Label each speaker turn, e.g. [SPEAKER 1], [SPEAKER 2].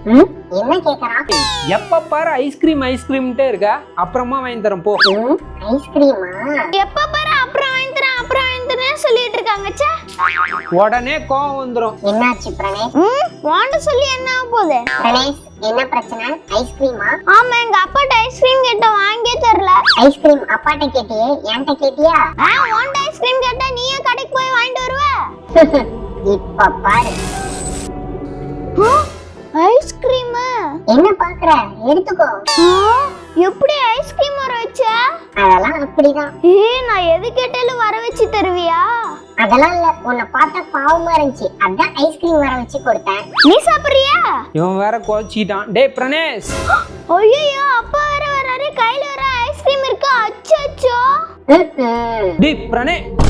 [SPEAKER 1] என்ன கேக்குறான்?
[SPEAKER 2] எப்ப பாரு ஐஸ்கிரீம்ட்டே இருக்கா, அப்புறமா வாங்கி தரேன் போ.
[SPEAKER 1] ஐஸ்கிரீமா?
[SPEAKER 3] எப்ப பாரு அப்புறம் வாங்கி தரேன் சொல்லிட்டு இருக்காங்க. ச்சே,
[SPEAKER 2] உடனே கோவம் வந்துரும்.
[SPEAKER 1] என்னாச்சு பிரணேஷ்?
[SPEAKER 3] வாண்ட சொல்லி என்ன ஆக போகுது?
[SPEAKER 1] பிரணேஷ் என்ன பிரச்சனை? ஐஸ்கிரீமா?
[SPEAKER 3] ஆமா, எங்க அப்பாட்ட ஐஸ்கிரீம் கேட்ட வாங்கியே தரல.
[SPEAKER 1] ஐஸ்கிரீம் அப்பாட்ட கேட்டியே, என்கிட்ட கேட்டியா?
[SPEAKER 3] வாண்ட ஐஸ்கிரீம் கேட்டா நீயே கடைக்கு போய் வாங்கிட்டு வருவ.
[SPEAKER 1] இப்ப பாரு.
[SPEAKER 3] ஐஸ்கிரீம்
[SPEAKER 1] என்ன பாக்குற? எடுத்துக்கோ.
[SPEAKER 3] எப்படி ஐஸ்கிரீம் வர வச்ச?
[SPEAKER 1] அதெல்லாம் அப்படிதான்.
[SPEAKER 3] நான் எது கேட்டாலும் வர வச்சு தருவியா?
[SPEAKER 1] அதெல்லாம் இல்ல, உன்னை பார்த்தா பாவமா இருந்துச்சு, அதான் ஐஸ்கிரீம் வர வச்சு கொடுத்தேன்.
[SPEAKER 3] நீ சாப்பிடுறியா?
[SPEAKER 2] இவன் வேற கோச்சிட்டான். டேய் பிரணேஷ்,
[SPEAKER 3] ஐயோ, அப்பா வேற வராரு, கையில வேற ஐஸ்கிரீம் இருக்கு. அச்சோ.
[SPEAKER 2] டேய் பிரணேஷ்.